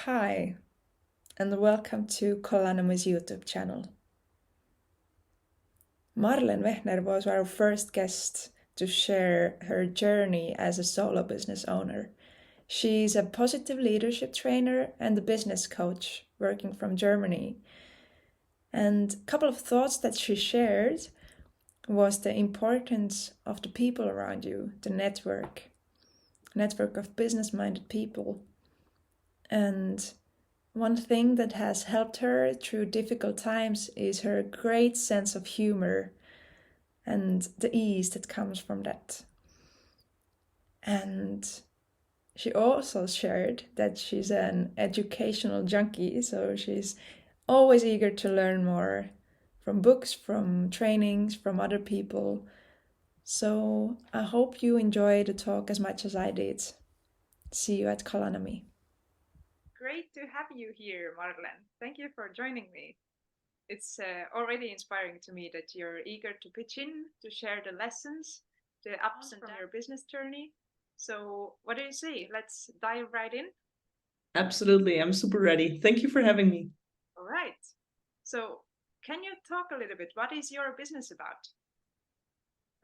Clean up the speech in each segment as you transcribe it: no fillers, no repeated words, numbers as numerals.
Hi, and welcome to Collanomy's YouTube channel. Marlen Wehner was our first guest to share her journey as a solo business owner. She's a positive leadership trainer and a business coach working from Germany. And a couple of thoughts that she shared was the importance of the people around you, the network of business-minded people. And one thing that has helped her through difficult times is her great sense of humor and the ease that comes from that. And she also shared that she's an educational junkie, so she's always eager to learn more from books, from trainings, from other people. So I hope you enjoy the talk as much as I did. See you at Collanomy. Great to have you here, Marlen. Thank you for joining me. It's already inspiring to me that you're eager to pitch in, to share the lessons, the ups and downs from your business journey. So, what do you say? Let's dive right in. Absolutely. I'm super ready. Thank you for having me. All right. So, can you talk a little bit? What is your business about?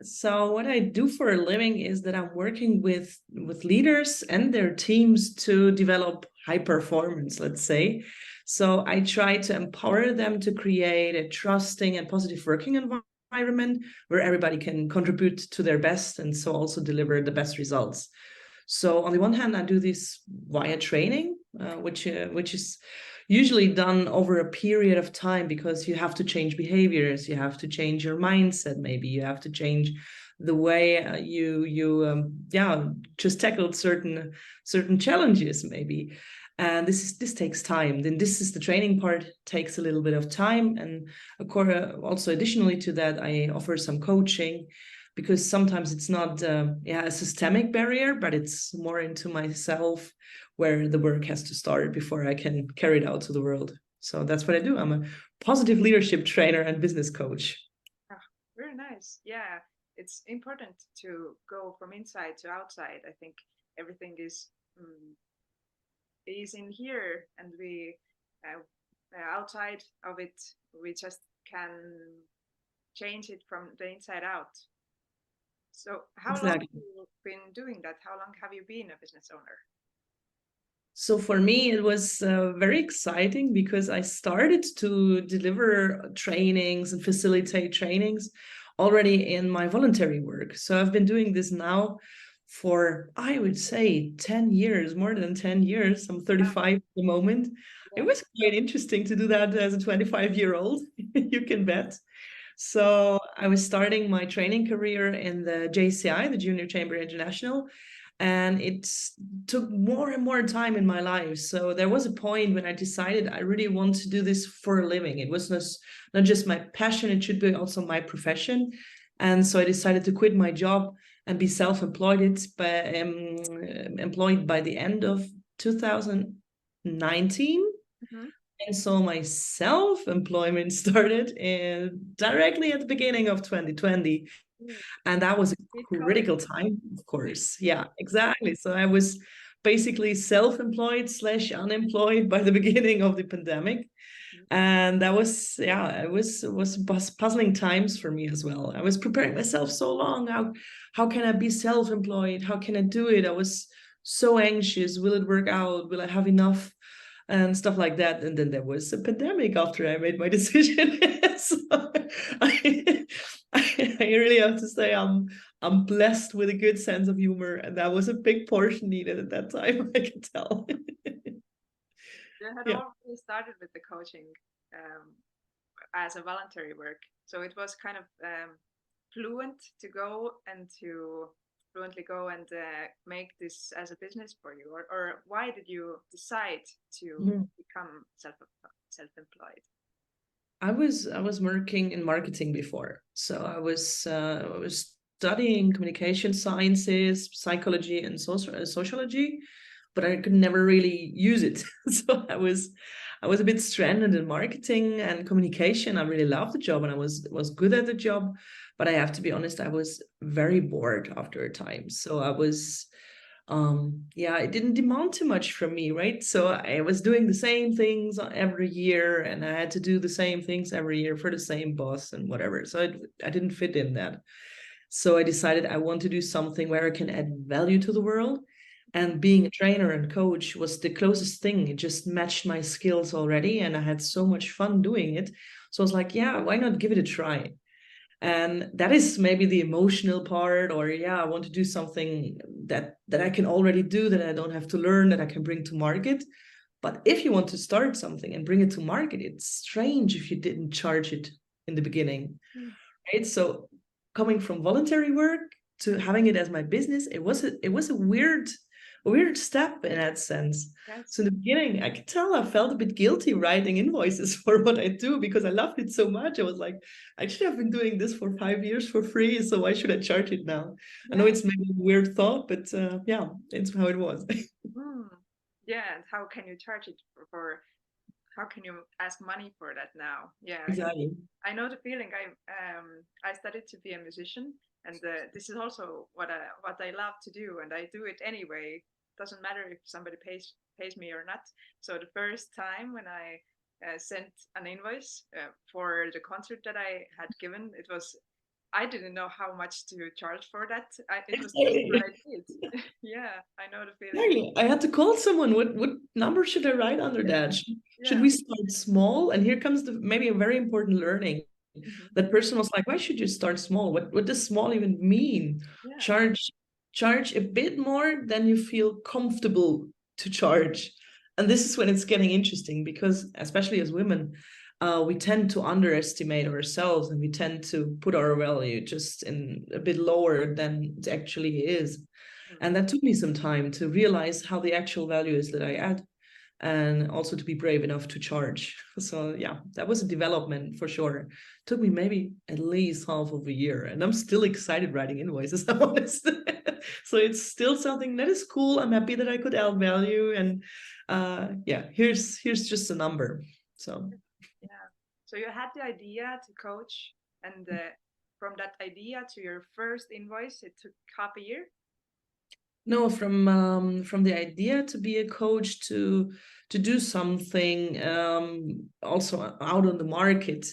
So what I do for a living is that I'm working with leaders and their teams to develop high performance, let's say. So I try to empower them to create a trusting and positive working environment where everybody can contribute to their best and so also deliver the best results. So on the one hand, I do this via training, which is usually done over a period of time because you have to change behaviors, you have to change your mindset, maybe you have to change the way you just tackled certain challenges maybe. And this takes time. Then this is the training part, takes a little bit of time. And of course, also additionally to that, I offer some coaching because sometimes it's not a systemic barrier, but it's more into myself where the work has to start before I can carry it out to the world. So that's what I do. I'm a positive leadership trainer and business coach. Ah, very nice. Yeah, it's important to go from inside to outside. I think everything is in here, and we outside of it, we just can change it from the inside out. So, how long have Exactly. you been doing that? How long have you been a business owner? So for me, it was very exciting because I started to deliver trainings and facilitate trainings already in my voluntary work. So I've been doing this now for, I would say, 10 years, more than 10 years. I'm Ah, 35 at the moment. It yeah. was quite interesting to do that as a 25-year-old, you can bet. So I was starting my training career in the JCI, the Junior Chamber International, and it took more and more time in my life. So there was a point when I decided I really want to do this for a living. It was not just my passion, it should be also my profession. And so I decided to quit my job and be self-employed. Employed by the end of 2019. Hmm. And so my self-employment started directly at the beginning of 2020. And that was a Did COVID? critical time, of course. Yeah, exactly. So I was basically self-employed slash unemployed by the beginning of the pandemic. And that was, yeah, it was puzzling times for me as well. I was preparing myself so long. How can I be self-employed? How can I do it? I was so anxious. Will it work out? Will I have enough? And stuff like that. And then there was a pandemic after I made my decision. So I, I really have to say I'm blessed with a good sense of humor, and that was a big portion needed at that time. I can tell. You had Yeah, already started with the coaching um, as a voluntary work, so it was kind of fluent to go and to fluently go and make this as a business for you, or why did you decide to Mhm. become self-employed? I was working in marketing before, so I was studying communication sciences, psychology, and sociology, but I could never really use it. So I was a bit stranded in marketing and communication. I really loved the job and I was good at the job, but I have to be honest, I was very bored after a time. So I was yeah, it didn't demand too much from me, right? So I was doing the same things every year, and I had to do the same things every year for the same boss and whatever. So I didn't fit in that. So I decided I want to do something where I can add value to the world. And being a trainer and coach was the closest thing. It just matched my skills already, and I had so much fun doing it. So I was like, yeah, why not give it a try? And that is maybe the emotional part, or yeah, I want to do something that I can already do, that I don't have to learn, that I can bring to market. But if you want to start something and bring it to market, it's strange if you didn't charge it in the beginning, right? So coming from voluntary work to having it as my business, it was a weird step in that sense. Yes. So in the beginning, I could tell I felt a bit guilty writing invoices for what I do because I loved it so much. I was like, actually, I've been doing this for 5 years for free, so why should I charge it now? I know Yeah. it's maybe a weird thought, but yeah, it's how it was. Mm. Yeah. And how can you charge it for how can you ask money for that now? Yeah, Exactly. I know the feeling. I studied to be a musician, and this is also what I love to do, and I do it anyway. Doesn't matter if somebody pays me or not. So the first time when I sent an invoice for the concert that I had given, it was I didn't know how much to charge for that. It was just what I did. Yeah, I know the feeling. Exactly. I had to call someone. What number should I write under that? Should Yeah. we start small? And here comes the maybe a very important learning. Hmm. That person was like, why should you start small? What does small even mean? Yeah. Charge a bit more than you feel comfortable to charge. And this is when it's getting interesting because especially as women, we tend to underestimate ourselves and we tend to put our value just in a bit lower than it actually is. Mm. And that took me some time to realize how the actual value is that I add and also to be brave enough to charge. So yeah, that was a development for sure. Took me maybe at least half of a year, and I'm still excited writing invoices. I'm honest. So it's still something that is cool. I'm happy that I could add value, and yeah, here's just a number. So Yeah. So you had the idea to coach, and from that idea to your first invoice, it took half a year. no, from the idea to be a coach to do something also out on the market,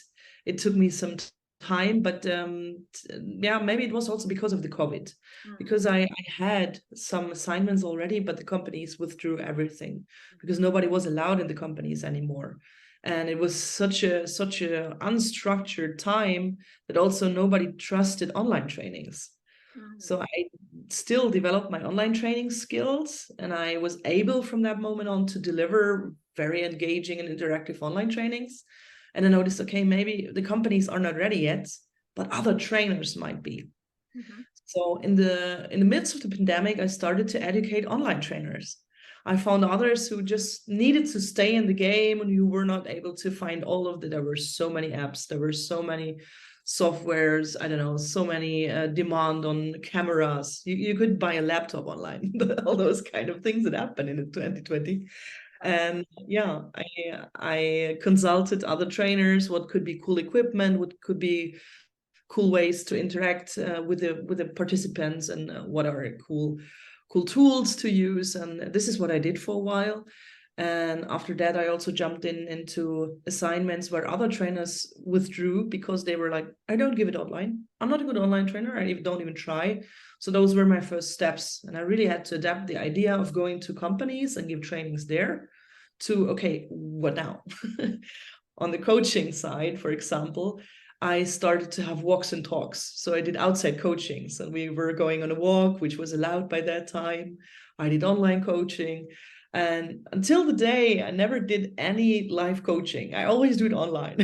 it took me some time, but yeah, maybe it was also because of the COVID, Mm. because I had some assignments already, but the companies withdrew everything because nobody was allowed in the companies anymore. And it was such a unstructured time that also nobody trusted online trainings. Mm. So I still developed my online training skills, and I was able from that moment on to deliver very engaging and interactive online trainings. And I noticed, okay, maybe the companies are not ready yet, but other trainers might be. Hmm. So in the midst of the pandemic, I started to educate online trainers. I found others who just needed to stay in the game and who were not able to find all of the. There were so many apps, there were so many softwares. I don't know, so many demand on cameras. You could buy a laptop online. All those kind of things that happened in 2020. And yeah, I consulted other trainers. What could be cool equipment? What could be cool ways to interact with the participants, and what are cool tools to use. And this is what I did for a while. And after that, I also jumped into assignments where other trainers withdrew because they were like, I don't give it online. I'm not a good online trainer. I don't even try. So those were my first steps. And I really had to adapt the idea of going to companies and give trainings there to, okay, what now? On the coaching side, for example, I started to have walks and talks. So I did outside coachings, and we were going on a walk, which was allowed by that time. I did online coaching. And until the day, I never did any live coaching. I always do it online.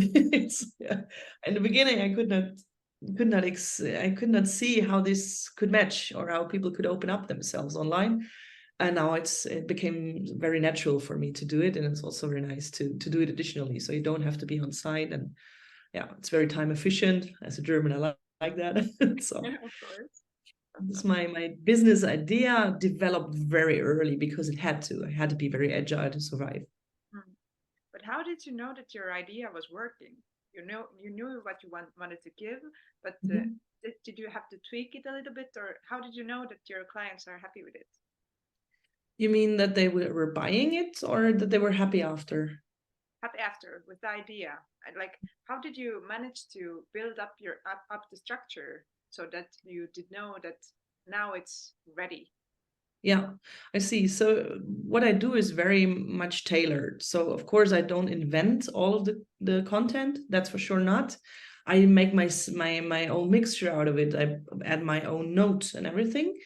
Yeah. In the beginning, I could not see how this could match or how people could open up themselves online. And now it became very natural for me to do it, and it's also very nice to do it additionally, so you don't have to be on site. And yeah, it's very time efficient. As a German, I like that. So Yeah, of course. this my business idea developed very early because I had to be very agile to survive. Mm. But how did you know that your idea was working? You knew what you wanted to give, but Mhm. did you have to tweak it a little bit, or how did you know that your clients are happy with it? You mean that they were buying it, or that they were happy after? Happy after with the idea. Like, how did you manage to build up up the structure so that you did know that now it's ready? Yeah, I see. So what I do is very much tailored. So of course I don't invent all of the content. That's for sure not. I make my own mixture out of it. I add my own notes and everything.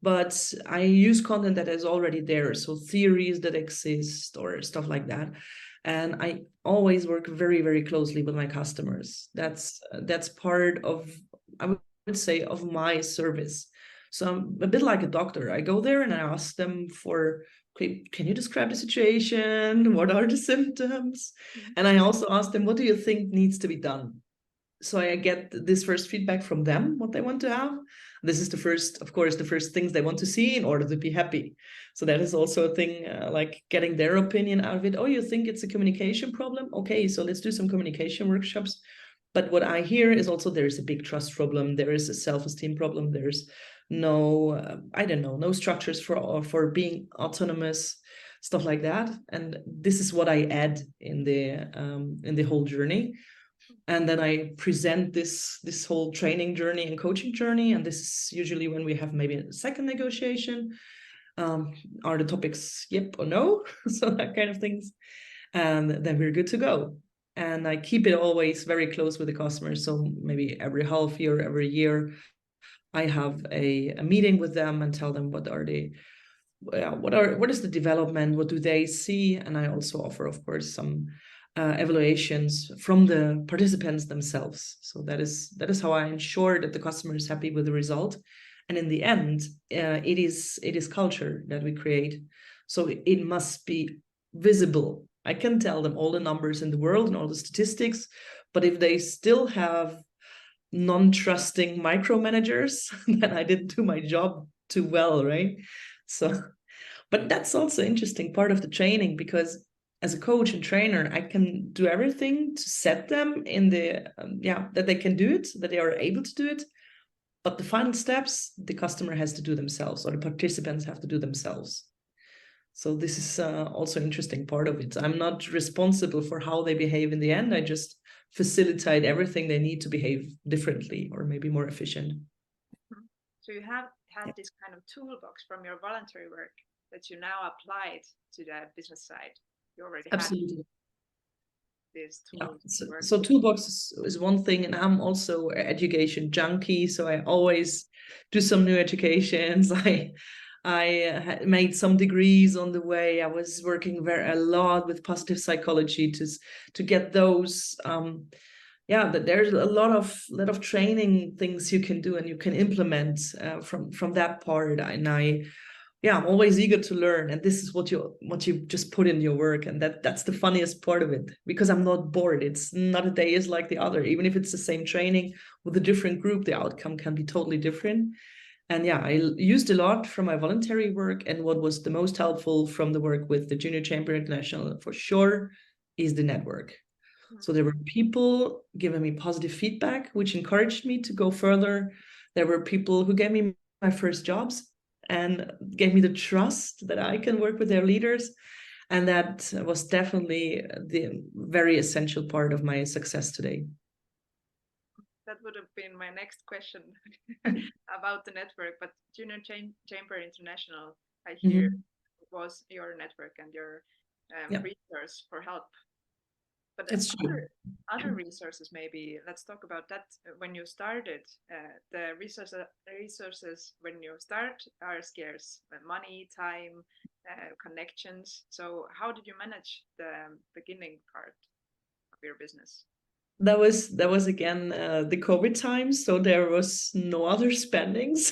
But I use content that is already there. So theories that exist or stuff like that. And I always work very, very closely with my customers. That's part of, I would say, of my service. So I'm a bit like a doctor. I go there and I ask them for, okay, can you describe the situation? What are the symptoms? Mhm. And I also ask them, what do you think needs to be done? So I get this first feedback from them, what they want to have. This is the first, of course, the first things they want to see in order to be happy. So that is also a thing, like getting their opinion out of it. Oh, you think it's a communication problem? Okay, so let's do some communication workshops. But what I hear is also there's a big trust problem. There is a self-esteem problem. There's no, I don't know, no structures for being autonomous, stuff like that. And this is what I add in the whole journey. And then I present this whole training journey and coaching journey. And this is usually when we have maybe a second negotiation. Are the topics yep or no? So that kind of things. And then we're good to go. And I keep it always very close with the customers. So maybe every half year, every year, I have a meeting with them and tell them what is the development, what do they see, and I also offer, of course, some evaluations from the participants themselves. So that is how I ensure that the customer is happy with the result. And in the end, it is culture that we create. So it must be visible. I can tell them all the numbers in the world and all the statistics, but if they still have non-trusting micromanagers, then I didn't do my job too well, right? So, but that's also interesting part of the training, because as a coach and trainer, I can do everything to set them in the that they can do it, that they are able to do it. But the final steps, the customer has to do themselves, or the participants have to do themselves. So this is also interesting part of it. I'm not responsible for how they behave in the end. I just facilitate everything they need to behave differently or maybe more efficient. Mhm. So you have had Yeah, this kind of toolbox from your voluntary work that you now applied to the business side. You already had absolutely. these Yeah. tools So, to work. so toolbox is one thing, and I'm also an education junkie, so I always do some new educations. I made some degrees on the way. I was working a lot with positive psychology to get those. That there's a lot of training things you can do and you can implement from that part. And I'm always eager to learn, and this is what you just put in your work, and that's the funniest part of it, because I'm not bored. It's not a day is like the other. Even if it's the same training with a different group, the outcome can be totally different. And I used a lot from my voluntary work, and what was the most helpful from the work with the Junior Chamber International for sure is the network. Mhm. So there were people giving me positive feedback, which encouraged me to go further. There were people who gave me my first jobs and gave me the trust that I can work with their leaders. And that was definitely the very essential part of my success today. That would have been my next question about the network, but Junior Chamber International, I hear, Mhm. was your network and your Yeah, resource for help. But it's true. other resources, maybe let's talk about that. When you started, the resources when you start are scarce: money, time, connections. So how did you manage the beginning part of your business? That was again the COVID times, so there was no other spendings,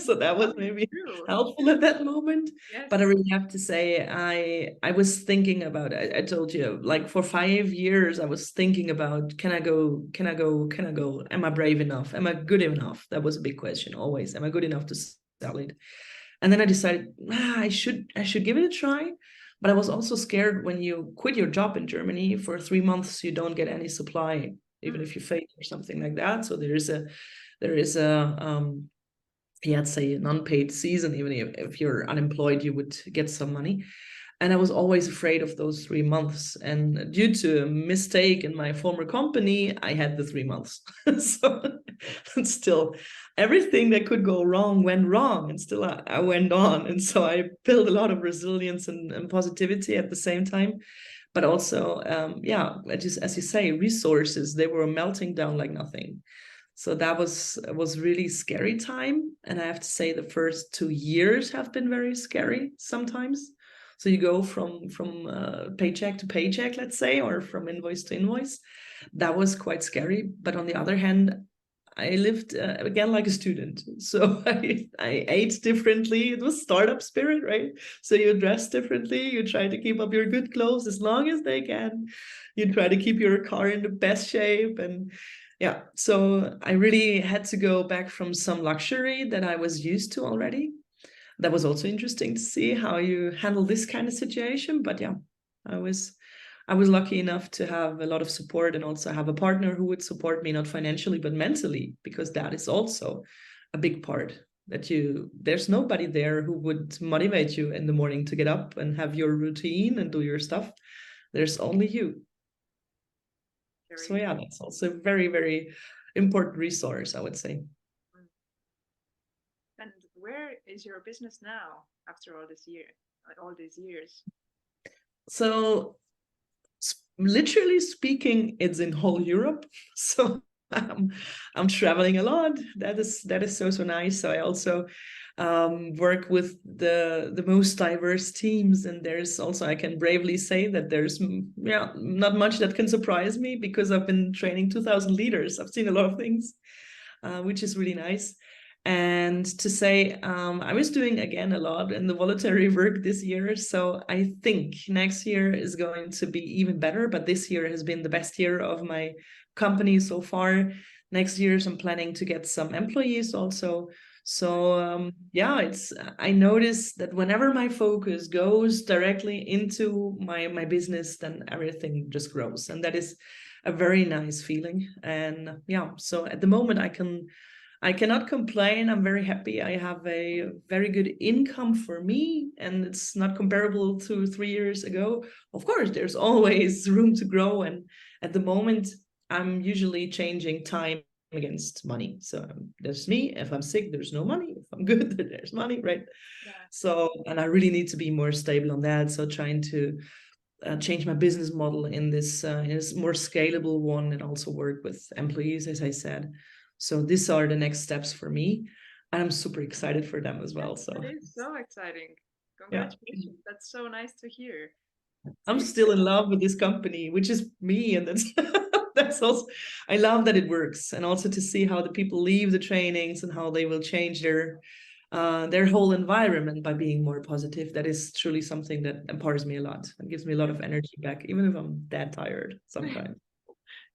so that Oh, was maybe true. helpful at that moment. But I Yes. really have to say, I was thinking about it. I told you, like for 5 years, I was thinking about, can I go? Can I go? Can I go? Am I brave enough? Am I good enough? That was a big question always. Am I good enough to sell it? And then I decided, I should give it a try. But I was also scared, when you quit your job in Germany for 3 months, you don't get any supply, even Mm. if you fail or something like that. So there is a he had, say, an unpaid season. Even if you're unemployed, you would get some money. And I was always afraid of those 3 months. And due to a mistake in my former company, I had the 3 months. So still, everything that could go wrong went wrong, and still I went on. And so I built a lot of resilience and positivity at the same time. But also, yeah, just as you say, resources, they were melting down like nothing. So that was really scary time. And I have to say the first 2 years have been very scary sometimes. So you go from paycheck to paycheck, let's say, or from invoice to invoice. That was quite scary. But on the other hand, I lived again like a student. So I ate differently. It was startup spirit, right? So you dress differently. You try to keep up your good clothes as long as they can. You try to keep your car in the best shape. And yeah, so I really had to go back from some luxury that I was used to already. That was also interesting to see how you handle this kind of situation. But yeah, I was I was lucky enough to have a lot of support, and also have a partner who would support me, not financially, but mentally, because that is also a big part. There's nobody there who would motivate you in the morning to get up and have your routine and do your stuff. There's only you. So Very yeah, that's also a very, very important resource, I would say. mm. And where is your business now after all these years? So literally speaking, it's in whole Europe. So I'm traveling a lot. That is so nice. So I also work with the most diverse teams, and there's also, I can bravely say that there's yeah, not much that can surprise me, because I've been training 2,000 leaders. I've seen a lot of things, which is really nice. And to say, I was doing again a lot in the voluntary work this year. So I think next year is going to be even better. But this year has been the best year of my company so far. Next year, I'm planning to get some employees also. So yeah, I notice that whenever my focus goes directly into my business, then everything just grows, and that is a very nice feeling. And yeah, so at the moment I cannot complain. I'm very happy. I have a very good income for me, and it's not comparable to 3 years ago. Of course, there's always room to grow. And at the moment, I'm usually changing time against money. So there's me. If I'm sick, there's no money. If I'm good, there's money, right? Yeah. So, and I really need to be more stable on that. So trying to change my business model in this more scalable one, and also work with employees, as I said. So these are the next steps for me, and I'm super excited for them as well. So That is so exciting. yeah, Congratulations. That's so nice to hear. I'm See, still in love with this company, which is me, and that's that's also, I love that it works, and also to see how the people leave the trainings and how they will change their whole environment by being more positive. That is truly something that empowers me a lot and gives me a lot of energy back, even if I'm that tired sometimes.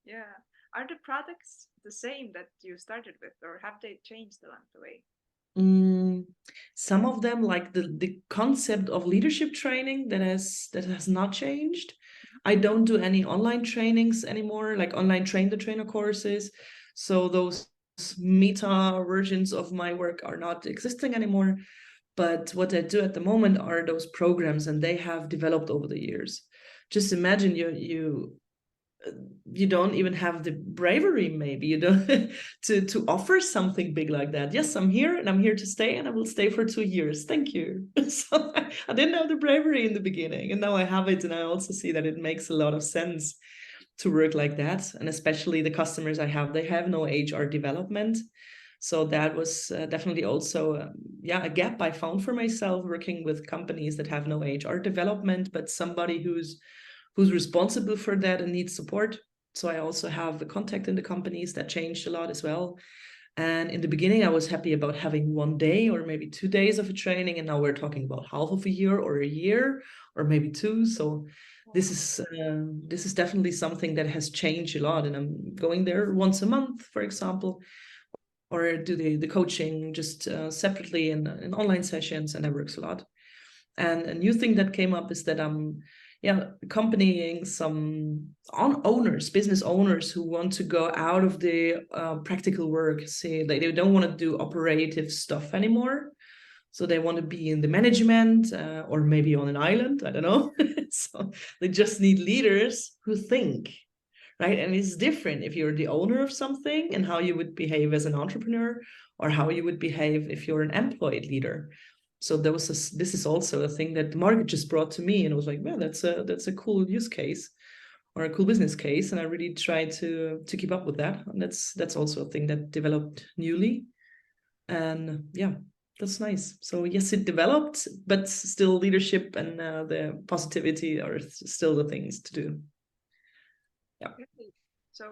yeah. Are the products the same that you started with, or have they changed along the way? Mm, some of them, like the concept of leadership training, that has not changed. I don't do any online trainings anymore, like online train the trainer courses. So those meta versions of my work are not existing anymore. But what I do at the moment are those programs, and they have developed over the years. Just imagine you don't even have the bravery, maybe you don't to offer something big like that. Yes, I'm here, and I'm here to stay, and I will stay for 2 years. Thank you. So I didn't have the bravery in the beginning, and now I have it, and I also see that it makes a lot of sense to work like that. And especially the customers I have, they have no HR development. So that was definitely also yeah, a gap I found for myself, working with companies that have no HR development, but somebody who's responsible for that and needs support. So I also have the contact in the companies. That changed a lot as well. And in the beginning, I was happy about having 1 day or maybe 2 days of a training, and now we're talking about half of a year or a year or maybe two. So this is definitely something that has changed a lot, and I'm going there once a month, for example, or do the coaching just separately in online sessions, and that works a lot. And a new thing that came up is that I'm accompanying some owners, business owners who want to go out of the practical work. Say they don't want to do operative stuff anymore. So they want to be in the management or maybe on an island. I don't know. So they just need leaders who think, right? And it's different if you're the owner of something and how you would behave as an entrepreneur or how you would behave if you're an employed leader. So this is also a thing that the market just brought to me, and I was like, man, that's a cool use case or a cool business case, and I really tried to keep up with that. And that's also a thing that developed newly, and yeah, that's nice. So yes, it developed, but still leadership and the positivity are still the things to do. Yeah. Okay. So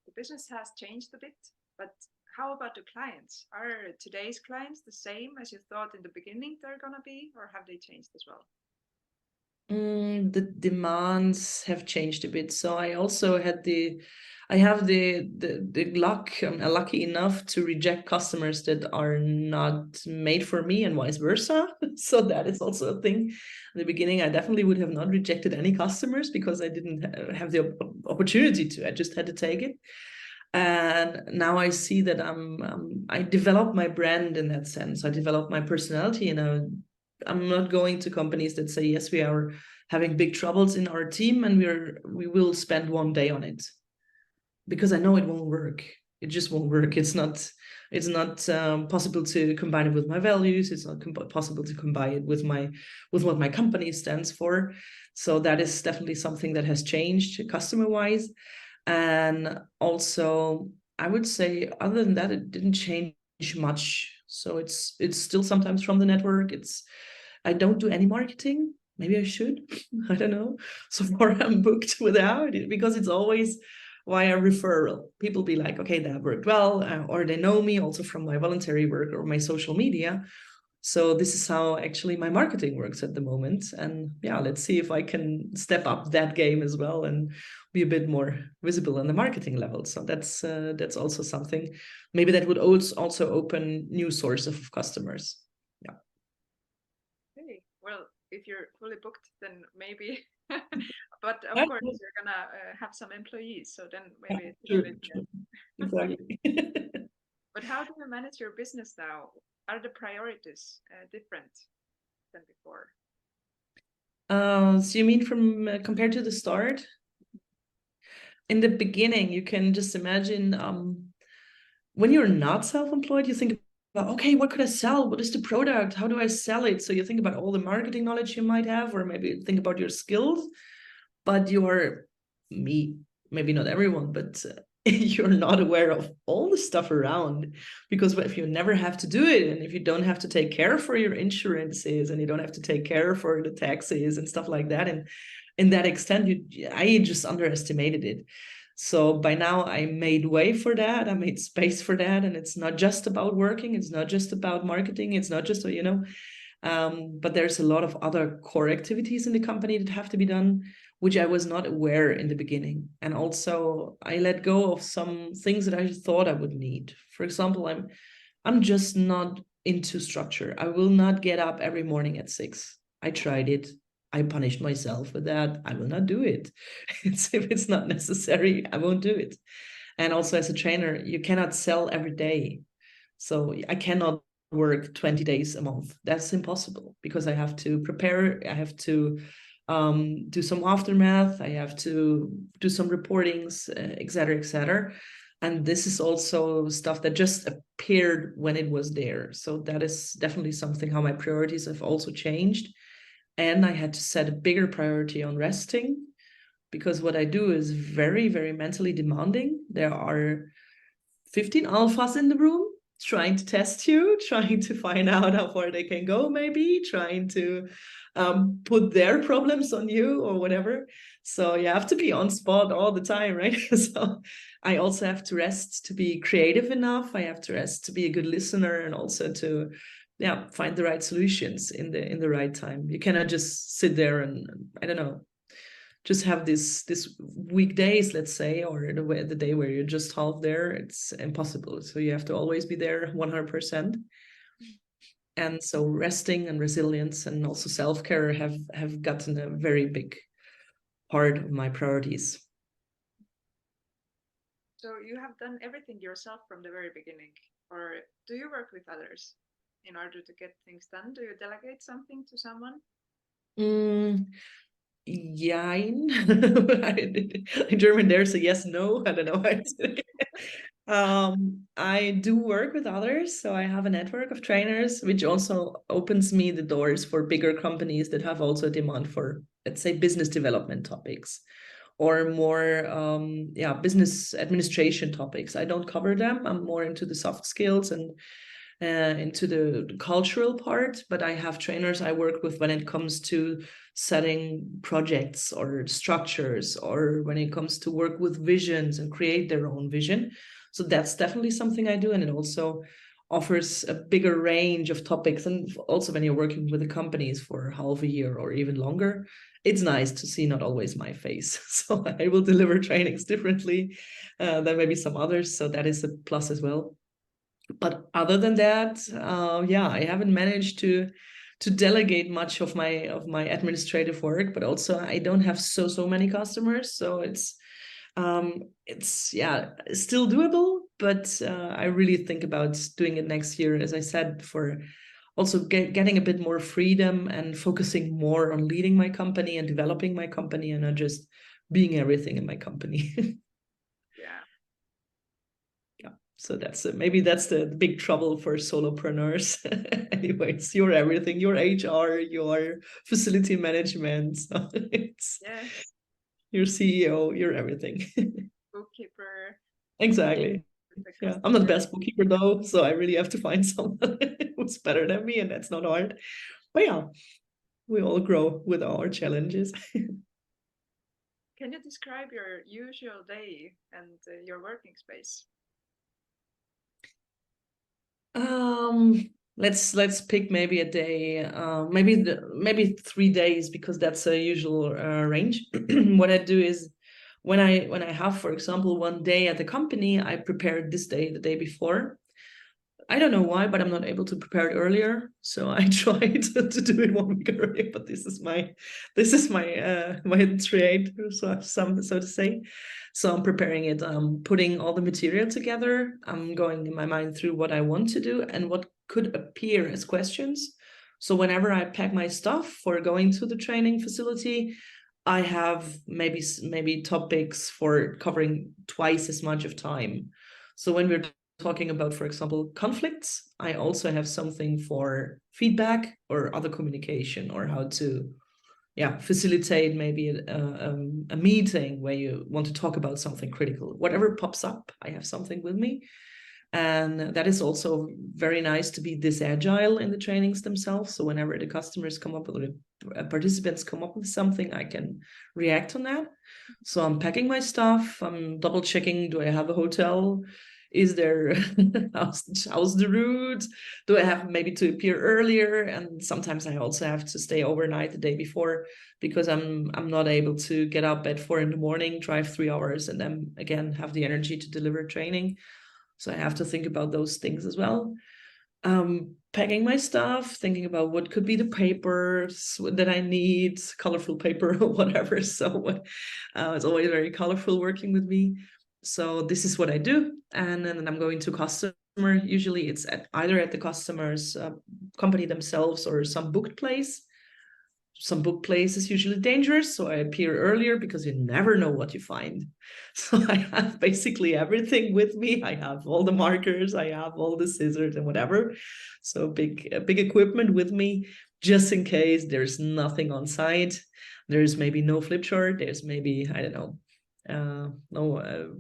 the business has changed a bit, but how about the clients? Are today's clients the same as you thought in the beginning they're gonna be, or have they changed as well? The demands have changed a bit. So I also I have the luck. I'm lucky enough to reject customers that are not made for me, and vice versa. So that is also a thing. In the beginning, I definitely would have not rejected any customers because I didn't have the opportunity to. I just had to take it. And now I see that I develop my brand in that sense. I develop my personality, and I'm not going to companies that say, yes, we are having big troubles in our team and we will spend one day on it, because I know it won't work. It just won't work. It's not possible to combine it with my values. It's not possible to combine it with what my company stands for. So that is definitely something that has changed customer wise. And also, I would say, other than that, it didn't change much. So it's still sometimes from the network. I don't do any marketing. Maybe I should. I don't know. So far, I'm booked without it because it's always via referral. People be like, okay, that worked well, or they know me also from my voluntary work or my social media. So this is how actually my marketing works at the moment. And yeah, let's see if I can step up that game as well and be a bit more visible on the marketing level. So that's also something maybe that would also open new source of customers. Yeah. Okay. Well, if you're fully booked, then maybe. But of course, you're gonna have some employees, so then maybe it's a bit. True. Exactly. But how do you manage your business now? Are the priorities different than before? So you mean from compared to the start? In the beginning, you can just imagine when you're not self-employed, you think about, okay, what could I sell? What is the product? How do I sell it? So you think about all the marketing knowledge you might have, or maybe think about your skills, but maybe not everyone, but you're not aware of all the stuff around, because if you never have to do it, and if you don't have to take care for your insurances, and you don't have to take care for the taxes and stuff like that, and in that extent, I just underestimated it. So by now I made way for that. I made space for that. And it's not just about working. It's not just about marketing. It's not just, but there's a lot of other core activities in the company that have to be done, which I was not aware in the beginning. And also I let go of some things that I thought I would need. For example, I'm just not into structure. I will not get up every morning at 6. I tried it. I punished myself with that. I will not do it. If it's not necessary, I won't do it. And also as a trainer, you cannot sell every day. So I cannot work 20 days a month. That's impossible because I have to prepare. I have to do some aftermath. I have to do some reportings, et cetera, et cetera. And this is also stuff that just appeared when it was there. So that is definitely something how my priorities have also changed. And I had to set a bigger priority on resting, because what I do is very, very mentally demanding. There are 15 alphas in the room trying to test you, trying to find out how far they can go, maybe trying to put their problems on you or whatever. So you have to be on spot all the time, right? So I also have to rest to be creative enough. I have to rest to be a good listener, and also to find the right solutions in the right time. You cannot just sit there and I don't know, just have this weekdays, let's say, or the day where you're just half there. It's impossible. So you have to always be there 100%. And so resting and resilience and also self-care have gotten a very big part of my priorities. So you have done everything yourself from the very beginning, or do you work with others in order to get things done? Do you delegate something to someone? Yein. In German, there's a yes, no. I don't know. I do work with others, so I have a network of trainers, which also opens me the doors for bigger companies that have also a demand for, let's say, business development topics or more business administration topics. I don't cover them. I'm more into the soft skills and into the cultural part, but I have trainers I work with when it comes to setting projects or structures, or when it comes to work with visions and create their own vision. So that's definitely something I do, and it also offers a bigger range of topics. And also when you're working with the companies for half a year or even longer, it's nice to see not always my face. So I will deliver trainings differently than maybe some others. So that is a plus as well. But other than that, I haven't managed to delegate much of my administrative work. But also, I don't have so many customers, so it's still doable. But I really think about doing it next year, as I said, for also getting a bit more freedom and focusing more on leading my company and developing my company, and not just being everything in my company. Yeah. So that's maybe that's the big trouble for solopreneurs. Anyways, you're everything. You're HR, your facility management. So it's Yes. your CEO, you're everything. Bookkeeper. Exactly. The Yeah, I'm not the customer. best bookkeeper though, so I really have to find someone who's better than me, and that's not hard. But yeah, we all grow with our challenges. Can you describe your usual day and your working space? Let's pick maybe a day, maybe 3 days, because that's a usual range. What I do is when I have, for example, one day at the company, I prepare this day the day before. I don't know why, but I'm not able to prepare it earlier. So I try to do it 1 week earlier, but this is my trade, so to say. So I'm preparing it, putting all the material together. I'm going in my mind through what I want to do and what could appear as questions. So whenever I pack my stuff for going to the training facility, I have maybe topics for covering twice as much of time. So when we're talking about, for example, conflicts, I also have something for feedback or other communication, or how to facilitate maybe a meeting where you want to talk about something critical. Whatever pops up, I have something with me. And that is also very nice to be this agile in the trainings themselves. So whenever the customers come up, or the participants come up with something, I can react on that. So I'm packing my stuff. I'm double checking, do I have a hotel? Is there how's the route? Do I have maybe to appear earlier? And sometimes I also have to stay overnight the day before, because I'm not able to get up at 4 a.m, drive 3 hours, and then again have the energy to deliver training. So I have to think about those things as well. Packing my stuff, thinking about what could be the papers that I need, colorful paper or whatever. So it's always very colorful working with me. So this is what I do. And then I'm going to customer. Usually it's either at the customer's company themselves or some booked place. Some book place is usually dangerous, so I appear earlier, because you never know what you find. So I have basically everything with me. I have all the markers, I have all the scissors and whatever. So big equipment with me, just in case there's nothing on site. There's maybe no flip chart. There's maybe, I don't know,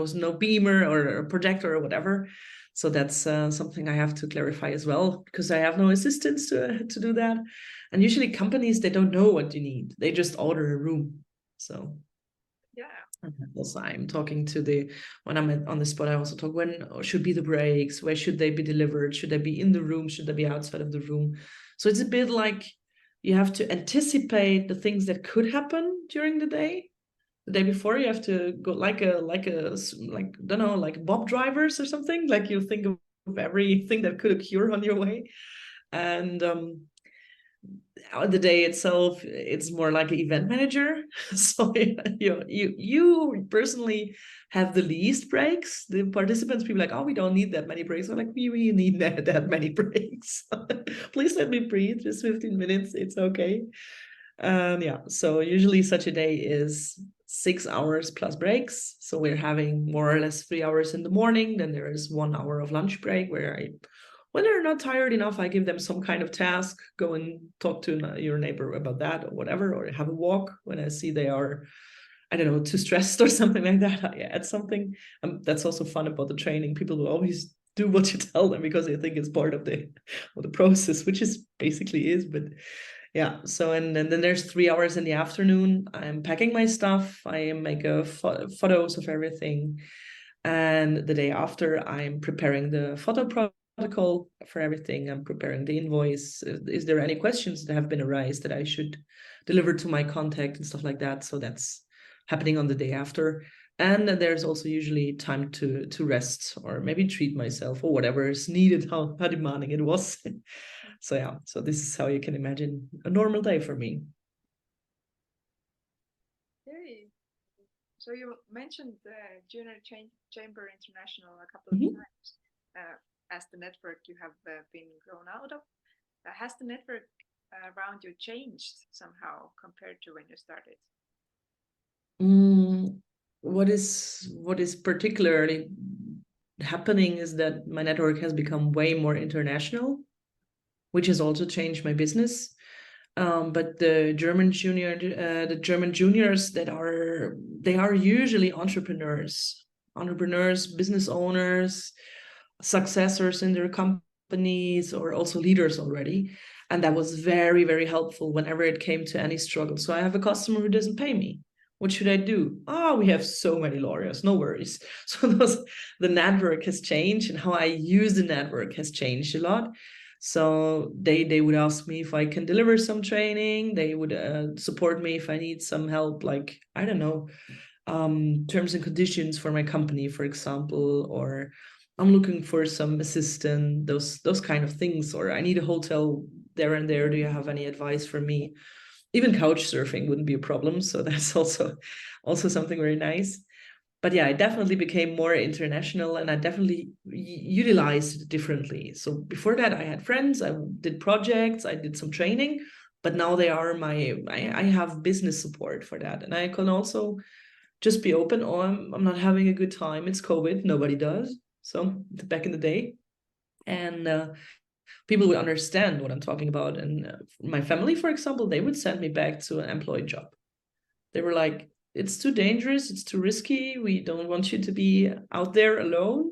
no beamer or a projector or whatever. So that's something I have to clarify as well, because I have no assistants to do that. And usually companies, they don't know what you need. They just order a room. So Yeah. also I'm talking to when I'm on the spot, I also talk, when should be the breaks? Where should they be delivered? Should they be in the room? Should they be outside of the room? So it's a bit like you have to anticipate the things that could happen during the day. The day before, you have to go like don't know, like Bob drivers or something. Like you think of everything that could occur on your way. And the day itself, it's more like an event manager. So you personally have the least breaks. The participants, people like, oh, we don't need that many breaks. I'm like, we need that many breaks. Please let me breathe. Just 15 minutes. It's okay. Yeah, so usually such a day is 6 hours plus breaks. So we're having more or less 3 hours in the morning. Then there is 1 hour of lunch break where when they're not tired enough, I give them some kind of task, go and talk to your neighbor about that or whatever, or have a walk when I see they are, I don't know, too stressed or something like that. I add something. That's also fun about the training. People will always do what you tell them because they think it's part of the process, which is basically is, but yeah. So and then there's 3 hours in the afternoon. I'm packing my stuff. I make photos of everything, and the day after, I'm preparing the photo protocol for everything. I'm preparing the invoice. Is there any questions that have been arised that I should deliver to my contact and stuff like that? So that's happening on the day after. And then there's also usually time to rest or maybe treat myself or whatever is needed, how demanding it was. So yeah, so this is how you can imagine a normal day for me. Okay. So you mentioned the Junior Chamber International a couple of times as the network you have been grown out of. Has the network around you changed somehow compared to when you started? What is particularly happening is that my network has become way more international, which has also changed my business. But the German juniors they are usually entrepreneurs, business owners, successors in their companies, or also leaders already. And that was very, very helpful whenever it came to any struggle. So I have a customer who doesn't pay me. What should I do? Oh, we have so many lawyers, no worries. So the network has changed, and how I use the network has changed a lot. So they would ask me if I can deliver some training. They would support me if I need some help, like, I don't know, terms and conditions for my company, for example, or I'm looking for some assistant, those kind of things, or I need a hotel there and there. Do you have any advice for me? Even couch surfing wouldn't be a problem. So that's also something very nice. But yeah, I definitely became more international, and I definitely utilized it differently. So before that, I had friends, I did projects, I did some training, but now they are I have business support for that. And I can also just be open. Oh, I'm not having a good time. It's COVID. Nobody does. So back in the day. And people would understand what I'm talking about. And my family, for example, they would send me back to an employed job. They were like, it's too dangerous, it's too risky, we don't want you to be out there alone.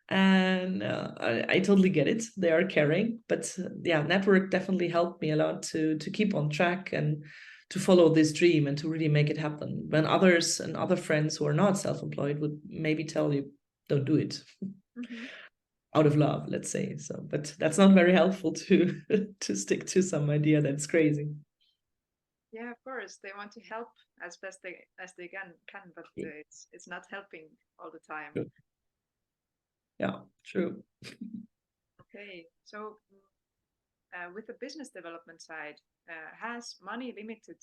And I totally get it. They are caring, but yeah, network definitely helped me a lot to keep on track and to follow this dream and to really make it happen, when others and other friends who are not self-employed would maybe tell you, don't do it. Out of love, let's say. So, but that's not very helpful to to stick to some idea that's crazy. Yeah, of course, they want to help as best as they can, but it's not helping all the time. Good. Yeah, true. Okay, so with the business development side, has money limited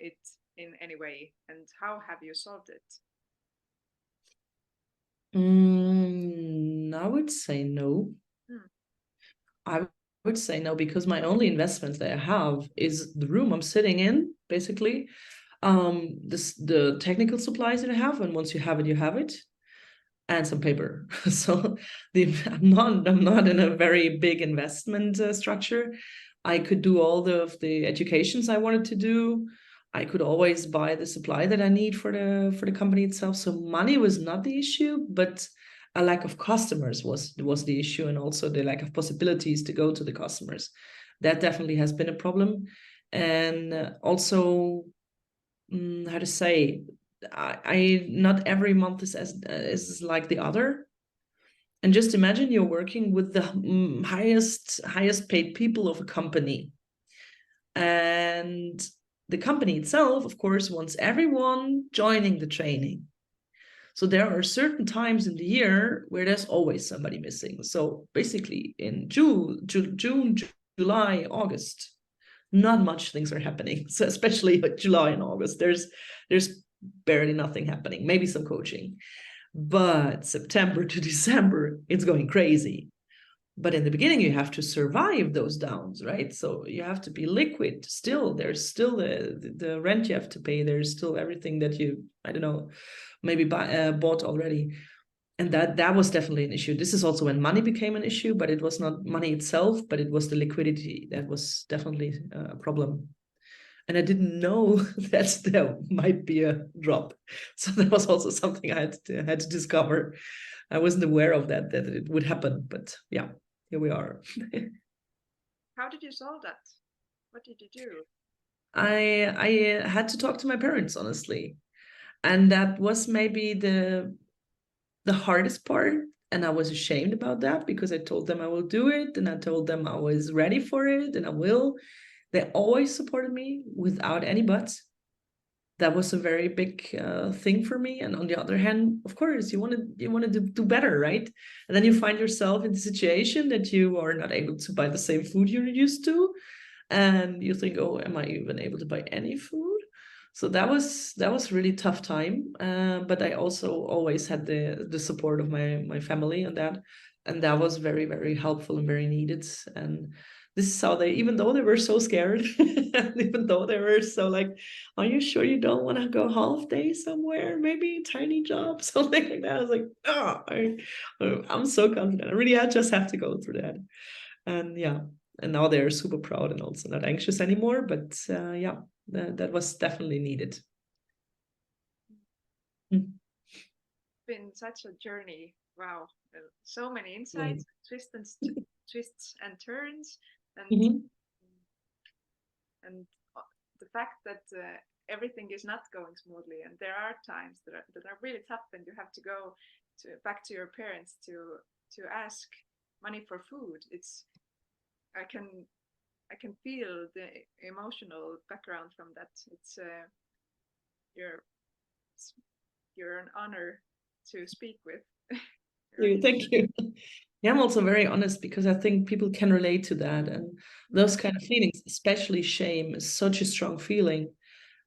it in any way, and how have you solved it? I would say no. I would say no, because my only investment that I have is the room I'm sitting in, basically. The technical supplies that I have, and once you have it, you have it, and some paper. So I'm not in a very big investment structure. I could do all the educations I wanted to do. I could always buy the supply that I need for the company itself. So money was not the issue, but a lack of customers was the issue, and also the lack of possibilities to go to the customers. That definitely has been a problem. And also, how to say, I not every month is like the other. And just imagine you're working with the highest paid people of a company, and the company itself, of course, wants everyone joining the training. So there are certain times in the year where there's always somebody missing. So basically in June, July, August, not much things are happening. So especially like July and August, there's barely nothing happening, maybe some coaching. But September to December, it's going crazy. But in the beginning, you have to survive those downs, right? So you have to be liquid. Still, there's still the rent you have to pay. There's still everything that you, I don't know, maybe bought already. And that was definitely an issue. This is also when money became an issue, but it was not money itself, but it was the liquidity that was definitely a problem. And I didn't know that there might be a drop. So that was also something I had to discover. I wasn't aware of that it would happen, but yeah, here we are. How did you solve that? What did you do? I had to talk to my parents, honestly. And that was maybe the hardest part. And I was ashamed about that because I told them I will do it, and I told them I was ready for it, and I will. They always supported me without any buts. That was a very big thing for me. And on the other hand, of course, you want to do better, right? And then you find yourself in the situation that you are not able to buy the same food you're used to, and you think, oh, am I even able to buy any food? So that was really tough time. But I also always had the support of my family on that, and that was very, very helpful and very needed. And this is how they, even though they were so scared, even though they were so like, are you sure you don't want to go half day somewhere, maybe a tiny job, something like that? I was like, oh, I'm so confident. I really just have to go through that. And yeah, and now they're super proud and also not anxious anymore. But yeah, that was definitely needed. Mm. Been such a journey. Wow, so many insights, twists and turns, and Mm-hmm. and the fact that everything is not going smoothly, and there are times that are really tough, and you have to go back to your parents to ask money for food. It's I can feel the emotional background from that. It's you're you're an honor to speak with. Thank you. Yeah, I'm also very honest because I think people can relate to that. And those kind of feelings, especially shame, is such a strong feeling.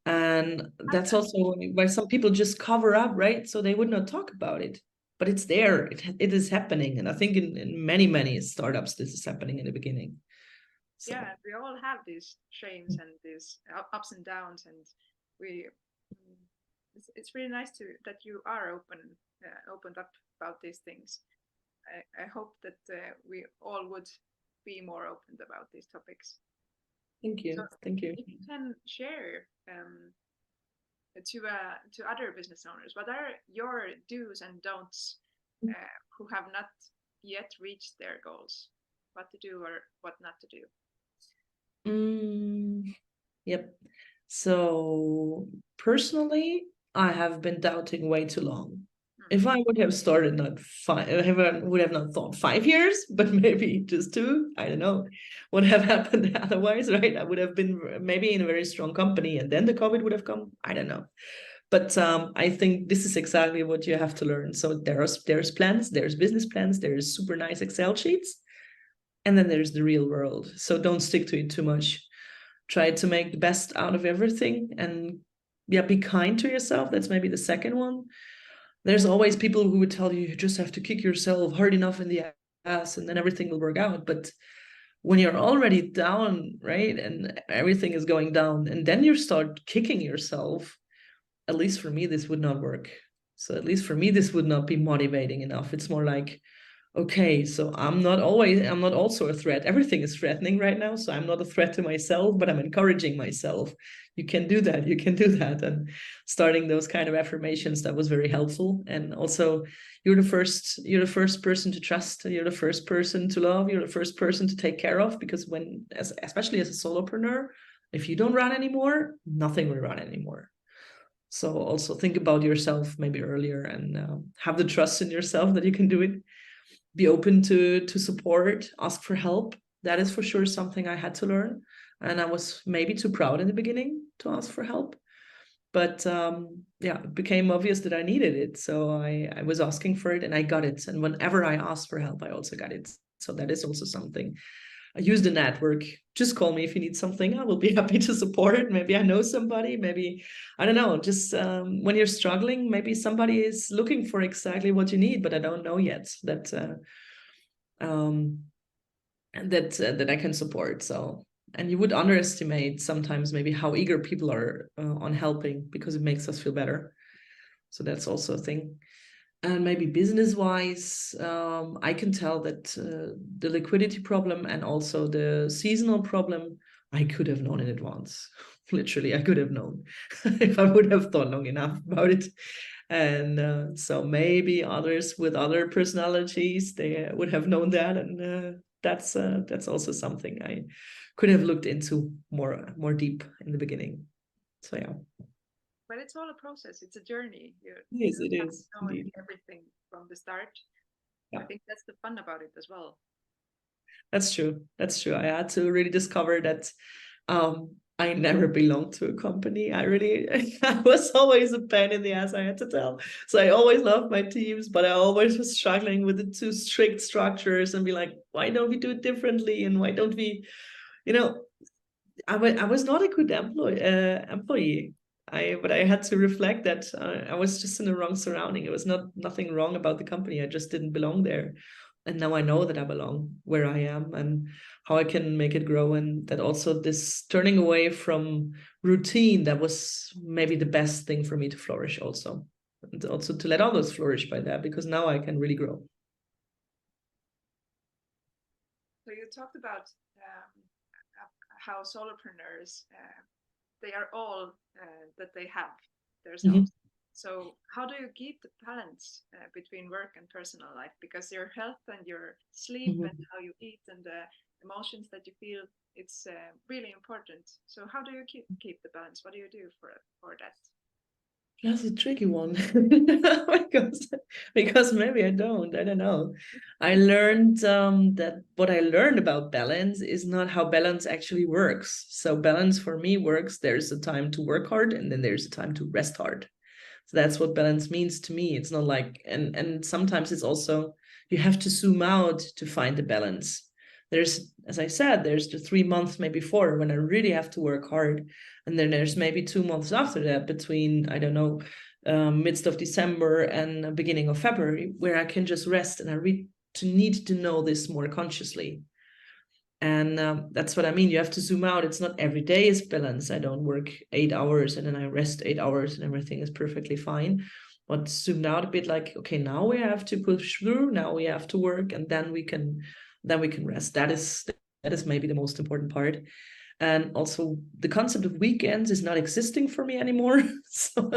And that's also why some people just cover up, right? So they would not talk about it. But it's there. It is happening. And I think in many, many startups, this is happening in the beginning. So Yeah, we all have these shames and these ups and downs, and we it's really nice to that you are opened up about these things. I hope that we all would be more open about these topics. thank So you. Thank you. if you can share to other business owners, what are your do's and don'ts who have not yet reached their goals? What to do or what not to do? Yep. So personally, I have been doubting way too long. If I would have started not would have not thought 5 years, but maybe just two, I don't know what have happened otherwise, right? I would have been maybe in a very strong company, and then the COVID would have come. I don't know. But I think this is exactly what you have to learn. So there's plans, there's business plans, there's super nice Excel sheets, and then there's the real world. So don't stick to it too much. Try to make the best out of everything, and yeah, be kind to yourself. That's maybe the second one. There's always people who would tell you you just have to kick yourself hard enough in the ass and then everything will work out. But when you're already down, right, and everything is going down, and then you start kicking yourself, at least for me, this would not work. So at least for me, this would not be motivating enough. It's more like, okay, so I'm not also a threat. Everything is threatening right now. So I'm not a threat to myself, but I'm encouraging myself. You can do that. You can do that. And starting those kind of affirmations, that was very helpful. And also you're the first person to trust. You're the first person to love. You're the first person to take care of, because especially as a solopreneur, if you don't run anymore, nothing will run anymore. So also think about yourself maybe earlier, and have the trust in yourself that you can do it. Be open to support, ask for help. That is for sure something I had to learn, and I was maybe too proud in the beginning to ask for help. But yeah, it became obvious that I needed it, so I was asking for it and I got it. And whenever I asked for help, I also got it. So that is also something use the network. Just call me if you need something. I will be happy to support. Maybe I know somebody. Maybe, I don't know, just when you're struggling, maybe somebody is looking for exactly what you need, but I don't know yet that I can support. So, and you would underestimate sometimes maybe how eager people are on helping, because it makes us feel better. So that's also a thing. And maybe business wise, I can tell that the liquidity problem and also the seasonal problem, I could have known in advance. Literally, I could have known if I would have thought long enough about it. And so maybe others with other personalities, they would have known that. And that's also something I could have looked into more deep in the beginning. So yeah. But it's all a process. It's a journey. Yes, You it have is to know indeed. everything from the start. Yeah. I think that's the fun about it as well. That's true. That's true. I had to really discover that I never belonged to a company. I was always a pain in the ass, I had to tell. So I always loved my teams, but I always was struggling with the too strict structures and be like, why don't we do it differently? And why don't we, you know, I was not a good employee. But I had to reflect that I was just in the wrong surrounding. It was nothing wrong about the company. I just didn't belong there. And now I know that I belong where I am and how I can make it grow. And that also this turning away from routine, that was maybe the best thing for me to flourish also. And also to let others flourish by that, because now I can really grow. So you talked about how solopreneurs, they are all that they have themselves. So how do you keep the balance between work and personal life? Because your health and your sleep and how you eat and the emotions that you feel, it's really important. So how do you keep the balance? What do you do for that? That's a tricky one because maybe I don't know. I learned that what I learned about balance is not how balance actually works. So balance for me works, there's a time to work hard and then there's a time to rest hard. So that's what balance means to me. It's not like, and sometimes it's also, you have to zoom out to find the balance. There's, as I said, there's the 3 months, maybe 4, when I really have to work hard. And then there's maybe 2 months after that, between, I don't know, midst of December and beginning of February, where I can just rest. And I need to know this more consciously. And that's what I mean. You have to zoom out. It's not every day is balance. I don't work 8 hours and then I rest 8 hours and everything is perfectly fine. But zoomed out a bit, like, okay, now we have to push through. Now we have to work, and then we can rest. That is maybe the most important part. And also the concept of weekends is not existing for me anymore. So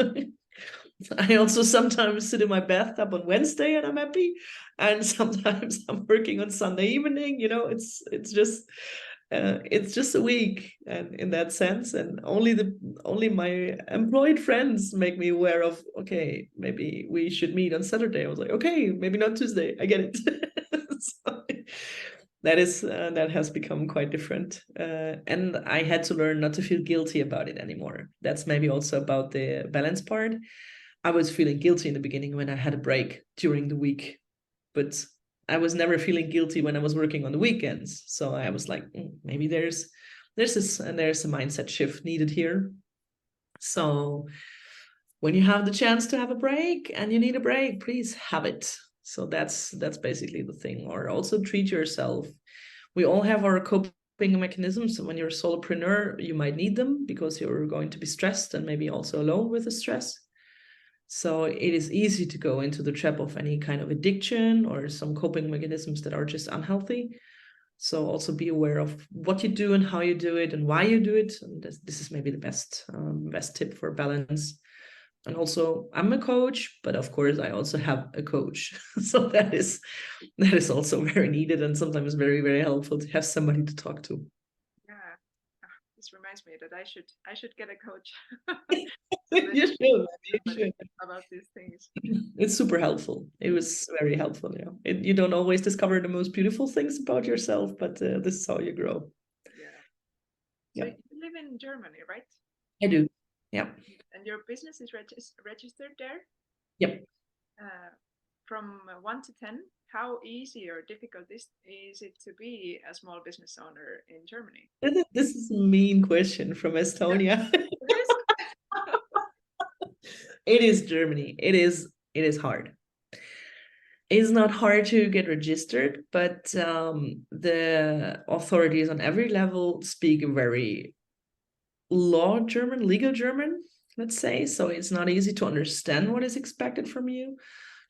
I also sometimes sit in my bathtub on Wednesday and I'm happy, and sometimes I'm working on Sunday evening. It's just a week, and in that sense, and only my employed friends make me aware of, okay, maybe we should meet on Saturday. I was like, okay, maybe not Tuesday. I get it. So, that has become quite different, and I had to learn not to feel guilty about it anymore. That's maybe also about the balance part. I was feeling guilty in the beginning when I had a break during the week, but I was never feeling guilty when I was working on the weekends. So I was like, maybe there's a mindset shift needed here. So when you have the chance to have a break and you need a break, please have it. So that's basically the thing. Or also treat yourself. We all have our coping mechanisms. When you're a solopreneur, you might need them because you're going to be stressed and maybe also alone with the stress. So it is easy to go into the trap of any kind of addiction or some coping mechanisms that are just unhealthy. So also be aware of what you do and how you do it and why you do it. And this is maybe the best tip for balance. And also, I'm a coach, but of course, I also have a coach. So that is also very needed and sometimes very, very helpful to have somebody to talk to. Yeah, this reminds me that I should get a coach. You should. About these things. It's super helpful. It was very helpful. Yeah, you don't always discover the most beautiful things about yourself, but this is how you grow. Yeah. So Yeah, you live in Germany, right? I do. Yeah. And your business is registered there? Yep. From 1 to 10? how easy or difficult is it to be a small business owner in Germany? This is a mean question from Estonia. It is. It is Germany. It is hard. It's not hard to get registered, but the authorities on every level speak a very legal German, let's say. So it's not easy to understand what is expected from you.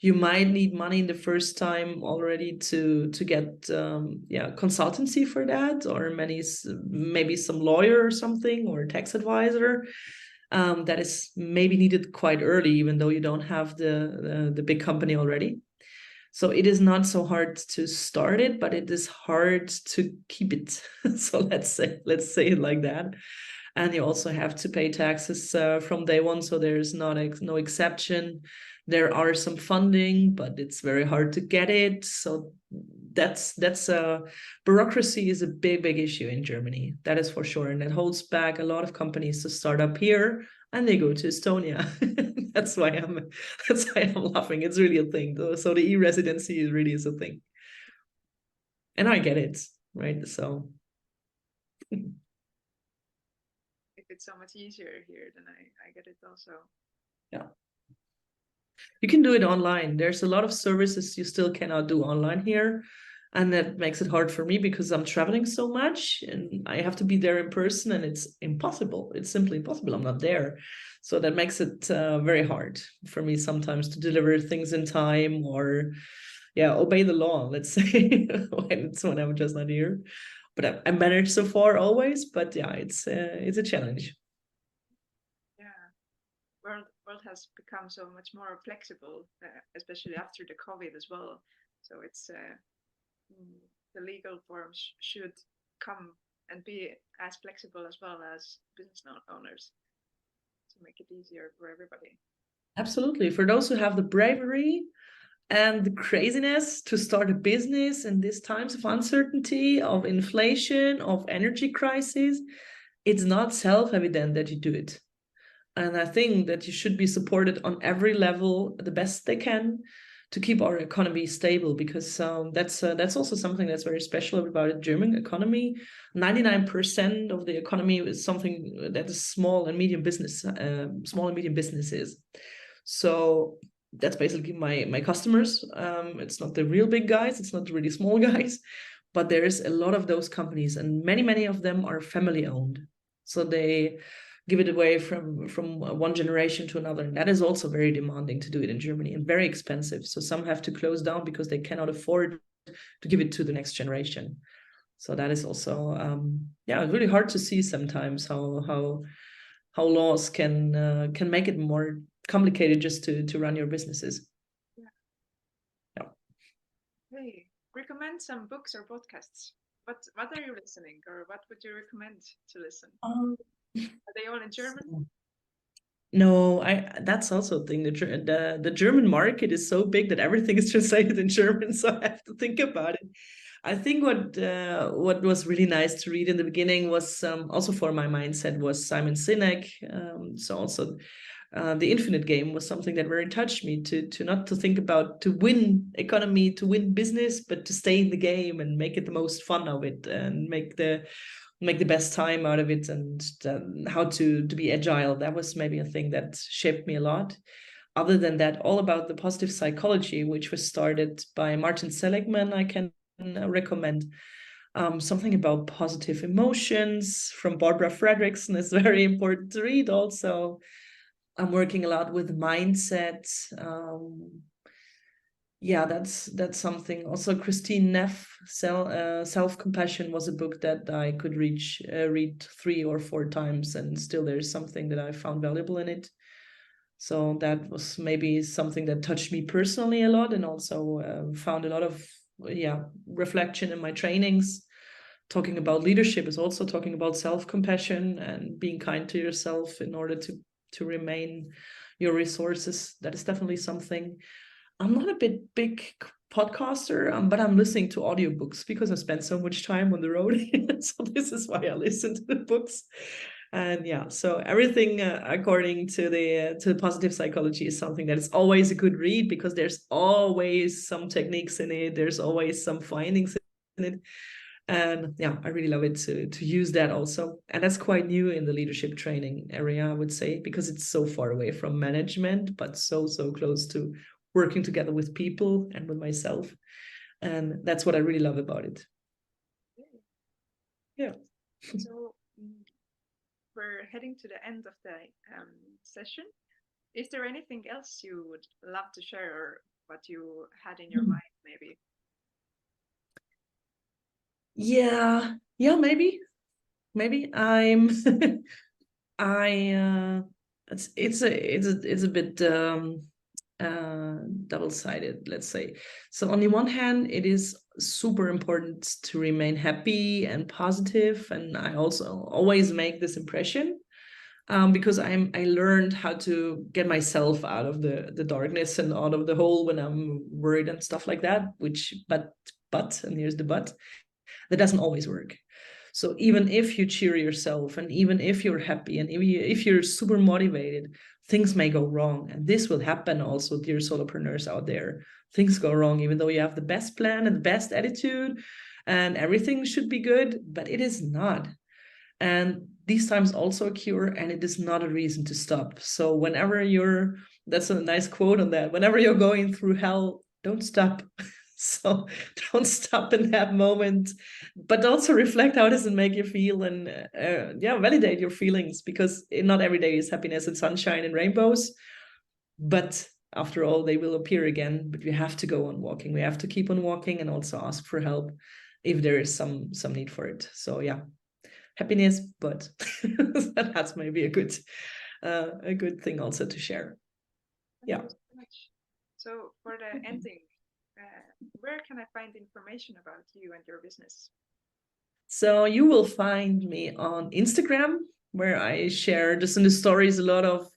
You might need money in the first time already to get consultancy for that, or maybe some lawyer or something, or tax advisor. That is maybe needed quite early, even though you don't have the big company already. So it is not so hard to start it, but it is hard to keep it. So let's say it like that. And you also have to pay taxes from day one. So there's no exception. There are some funding, but it's very hard to get it. So that's bureaucracy is a big issue in Germany. That is for sure, and it holds back a lot of companies to start up here, and they go to Estonia. That's why I'm laughing. It's really a thing. So the e-residency really is a thing, and I get it, right? So If it's so much easier here, then I get it also. yeah. You can do it online. There's a lot of services you still cannot do online here. And that makes it hard for me because I'm traveling so much and I have to be there in person, and it's impossible. It's simply impossible. I'm not there. So that makes it very hard for me sometimes to deliver things in time, or obey the law, let's say, when I'm just not here. But I managed so far always, but it's a challenge. World has become so much more flexible, especially after the COVID as well. So it's the legal forms should come and be as flexible as well as business owners to make it easier for everybody. Absolutely. For those who have the bravery and the craziness to start a business in these times of uncertainty, of inflation, of energy crisis, it's not self-evident that you do it. And I think that you should be supported on every level the best they can to keep our economy stable, because that's also something that's very special about the German economy. 99% of the economy is something that is small and medium businesses. So that's basically my customers. It's not the real big guys, it's not the really small guys, but there's a lot of those companies, and many of them are family owned. So they give it away from one generation to another, and that is also very demanding to do it in Germany, and very expensive. So some have to close down because they cannot afford to give it to the next generation. So that is also really hard to see sometimes how laws can make it more complicated just to run your businesses. Hey, recommend some books or podcasts. What are you listening, or what would you recommend to listen? Are they all in German? No, that's also a thing. The German market is so big that everything is translated in German, so I have to think about it. I think what was really nice to read in the beginning was also for my mindset was Simon Sinek. So also the Infinite Game was something that very touched me, to not to think about to win economy, to win business, but to stay in the game and make it the most fun of it, and make the best time out of it, and how to be agile. That was maybe a thing that shaped me a lot. Other than that, all about the positive psychology, which was started by Martin Seligman, I can recommend. Something about positive emotions from Barbara Fredrickson is very important to read also. I'm working a lot with mindset. That's something. Also, Christine Neff, Self-Compassion was a book that I could read 3 or 4 times, and still there's something that I found valuable in it. So that was maybe something that touched me personally a lot, and also found a lot of reflection in my trainings. Talking about leadership is also talking about self-compassion and being kind to yourself in order to remain your resources. That is definitely something. I'm not a big podcaster, but I'm listening to audiobooks because I spend so much time on the road. So this is why I listen to the books. And yeah, so everything according to the positive psychology is something that is always a good read, because there's always some techniques in it, there's always some findings in it. And yeah, I really love it to use that also. And that's quite new in the leadership training area, I would say, because it's so far away from management, but so close to working together with people and with myself. And that's what I really love about it. Yeah. So we're heading to the end of the session. Is there anything else you would love to share, or what you had in your mind, maybe? Yeah, maybe I'm it's a bit double-sided, let's say. So on the one hand, it is super important to remain happy and positive, and I also always make this impression, because I learned how to get myself out of the darkness and out of the hole when I'm worried and stuff like that, which but and here's the but, that doesn't always work. So even if you cheer yourself, and even if you're happy, and if you're super motivated, things may go wrong. And this will happen also, dear solopreneurs out there. Things go wrong, even though you have the best plan and the best attitude and everything should be good, but it is not. And these times also occur, and it is not a reason to stop. So whenever that's a nice quote on that, whenever you're going through hell, don't stop. So don't stop in that moment, but also reflect, how does it make you feel, and validate your feelings, because not every day is happiness and sunshine and rainbows. But after all, they will appear again. But we have to go on walking. We have to keep on walking, and also ask for help if there is some need for it. So yeah, happiness, but that's maybe a good thing also to share. Thank you so much. So for the ending, where can I find information about you and your business? So you will find me on Instagram, where I share just in the stories a lot of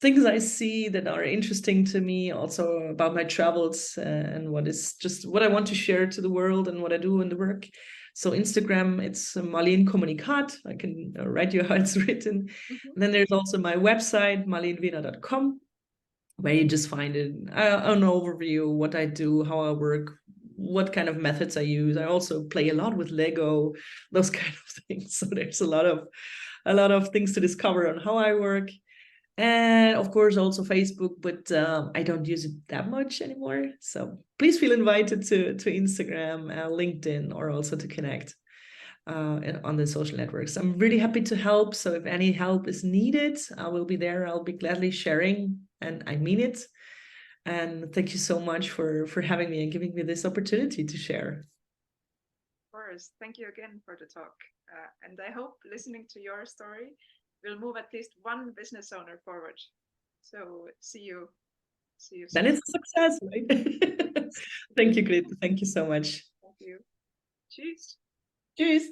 things I see that are interesting to me, also about my travels, and what I want to share to the world and what I do in the work. So Instagram, it's Marlen Kommunikat. I can write you how it's written. And then there's also my website, marlenwehner.com, where you just find an overview, what I do, how I work, what kind of methods I use. I also play a lot with Lego, those kind of things. So there's a lot of things to discover on how I work. And of course also Facebook, but I don't use it that much anymore. So please feel invited to Instagram, LinkedIn, or also to connect on the social networks. I'm really happy to help. So if any help is needed, I will be there. I'll be gladly sharing, and I mean it. And thank you so much for having me and giving me this opportunity to share. Of course. Thank you again for the talk. And I hope listening to your story will move at least one business owner forward. So see you soon. Then it's a success, right? Thank you, Greete. Thank you so much. Thank you. Cheers. Cheers.